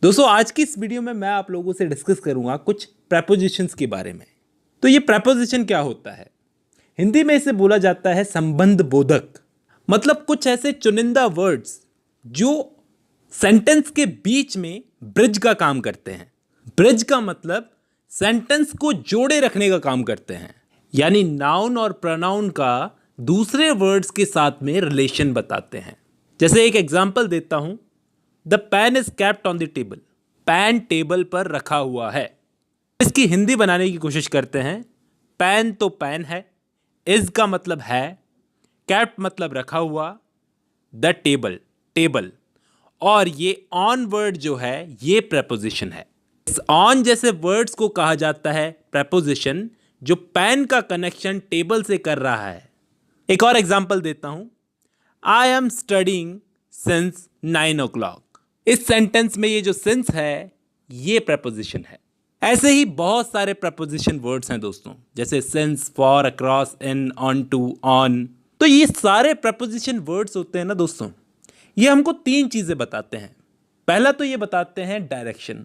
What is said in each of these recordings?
दोस्तों आज की इस वीडियो में मैं आप लोगों से डिस्कस करूंगा कुछ प्रेपोजिशंस के बारे में। तो ये प्रेपोजिशन क्या होता है? हिंदी में इसे बोला जाता है संबंध बोधक। मतलब कुछ ऐसे चुनिंदा वर्ड्स जो सेंटेंस के बीच में ब्रिज का काम करते हैं। ब्रिज का मतलब सेंटेंस को जोड़े रखने का काम करते हैं, यानी नाउन और प्रोनाउन का दूसरे वर्ड्स के साथ में रिलेशन बताते हैं। जैसे एक एग्जांपल देता हूं, the pen is kept on the table. Pen table पर रखा हुआ है। इसकी हिंदी बनाने की कोशिश करते हैं। पेन तो पेन है, इज का मतलब है, केप्ट मतलब रखा हुआ, द टेबल टेबल, और ये ऑन वर्ड जो है ये प्रेपोजिशन है। इस ऑन जैसे वर्ड्स को कहा जाता है प्रेपोजिशन, जो पेन का कनेक्शन टेबल से कर रहा है। एक और एग्जांपल देता हूं, I am studying since 9 o'clock। इस सेंटेंस में ये जो सिंस है ये प्रेपोजिशन है। ऐसे ही बहुत सारे प्रेपोजिशन वर्ड्स हैं दोस्तों, जैसे since, for, across, in, on to, on. तो ये सारे प्रेपोजिशन वर्ड्स होते हैं ना दोस्तों, ये हमको तीन चीजें बताते हैं। पहला तो ये बताते हैं डायरेक्शन,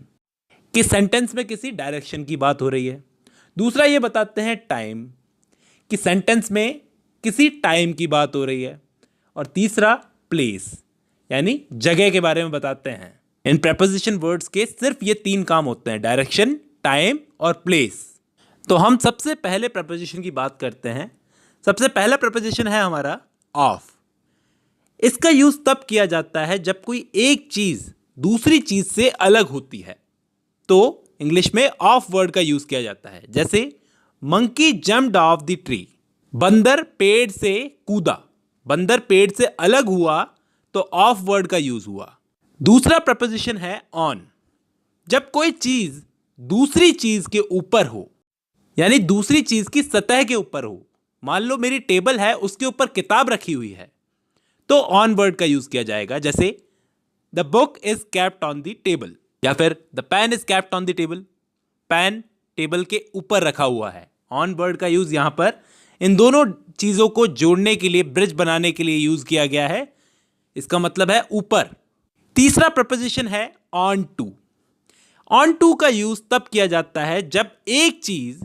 कि सेंटेंस में किसी डायरेक्शन की बात हो रही है। दूसरा ये बताते हैं टाइम, कि सेंटेंस में किसी टाइम की बात हो रही है। और तीसरा प्लेस, यानी जगह के बारे में बताते हैं। इन प्रेपोजिशन वर्ड्स के सिर्फ ये तीन काम होते हैं, डायरेक्शन, टाइम और प्लेस। तो हम सबसे पहले प्रेपोजिशन की बात करते हैं। सबसे पहला प्रेपोजिशन है हमारा ऑफ। इसका यूज तब किया जाता है जब कोई एक चीज दूसरी चीज से अलग होती है, तो इंग्लिश में ऑफ वर्ड का यूज किया जाता है। जैसे monkey jumped of the tree, बंदर पेड़ से कूदा। बंदर पेड़ से अलग हुआ तो ऑफ वर्ड का यूज हुआ। दूसरा प्रपोजिशन है ऑन। जब कोई चीज दूसरी चीज के ऊपर हो, यानी दूसरी चीज की सतह के ऊपर हो। मान लो मेरी टेबल है, उसके ऊपर किताब रखी हुई है, तो ऑन वर्ड का यूज किया जाएगा। जैसे the book is kept on the table, या फिर the pen is kept on the table. Pen table के ऊपर रखा हुआ है। ऑन वर्ड का यूज यहां पर इन दोनों चीजों को जोड़ने के लिए, ब्रिज बनाने के लिए यूज किया गया है। इसका मतलब है ऊपर। तीसरा प्रपोजिशन है ऑन टू। ऑन टू का यूज तब किया जाता है जब एक चीज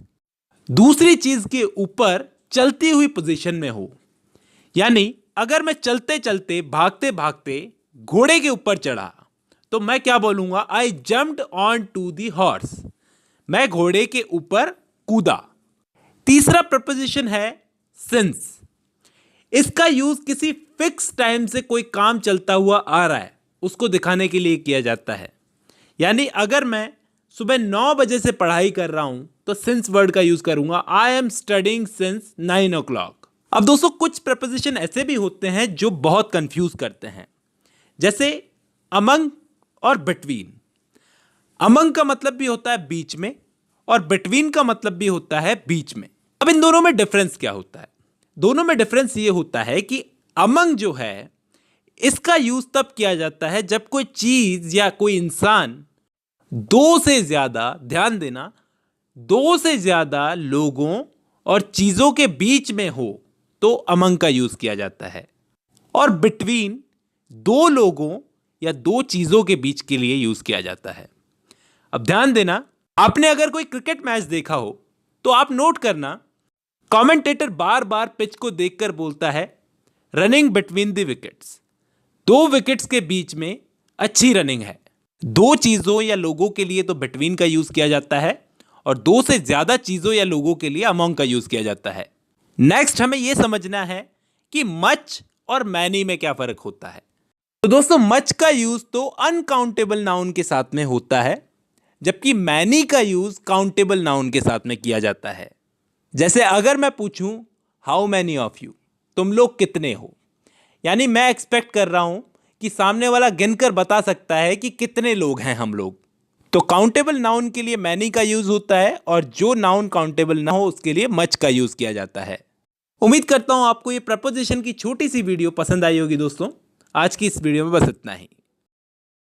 दूसरी चीज के ऊपर चलती हुई पोजीशन में हो। यानी अगर मैं चलते चलते, भागते भागते घोड़े के ऊपर चढ़ा, तो मैं क्या बोलूंगा? I jumped on to the horse. मैं घोड़े के ऊपर कूदा। तीसरा प्रपोजिशन है सिंस। इसका यूज किसी फिक्स टाइम से कोई काम चलता हुआ आ रहा है उसको दिखाने के लिए किया जाता है। यानी अगर मैं सुबह 9 बजे से पढ़ाई कर रहा हूं तो सिंस वर्ड का यूज करूंगा, I am studying since 9 o'clock। अब दोस्तों कुछ प्रपोजिशन ऐसे भी होते हैं जो बहुत कंफ्यूज करते हैं, जैसे अमंग और बिटवीन। अमंग का मतलब भी होता है बीच में, और बिटवीन का मतलब भी होता है बीच में। अब इन दोनों में डिफरेंस क्या होता है? दोनों में डिफरेंस ये होता है कि अमंग जो है इसका यूज तब किया जाता है जब कोई चीज या कोई इंसान दो से ज्यादा, ध्यान देना, दो से ज्यादा लोगों और चीजों के बीच में हो तो अमंग का यूज किया जाता है। और बिटवीन दो लोगों या दो चीजों के बीच के लिए यूज किया जाता है। अब ध्यान देना, आपने अगर कोई क्रिकेट मैच देखा हो तो आप नोट करना, कमेंटेटर बार बार पिच को देखकर बोलता है रनिंग बिटवीन द विकेट्स। दो विकेट्स के बीच में अच्छी रनिंग है। दो चीजों या लोगों के लिए तो बिटवीन का यूज किया जाता है, और दो से ज्यादा चीजों या लोगों के लिए अमंग का यूज किया जाता है। नेक्स्ट हमें यह समझना है कि मच और मैनी में क्या फर्क होता है। तो दोस्तों मच का यूज तो अनकाउंटेबल नाउन के साथ में होता है, जबकि मैनी का यूज काउंटेबल नाउन के साथ में किया जाता है। जैसे अगर मैं पूछूं हाउ मैनी ऑफ यू, तुम लोग कितने हो, यानी मैं एक्सपेक्ट कर रहा हूं कि सामने वाला गिनकर बता सकता है कि कितने लोग हैं हम लोग। तो काउंटेबल नाउन के लिए मैनी का यूज होता है, और जो नाउन काउंटेबल ना हो उसके लिए मच का यूज किया जाता है। उम्मीद करता हूं आपको ये प्रपोजिशन की छोटी सी वीडियो पसंद आई होगी दोस्तों। आज की इस वीडियो में बस इतना ही।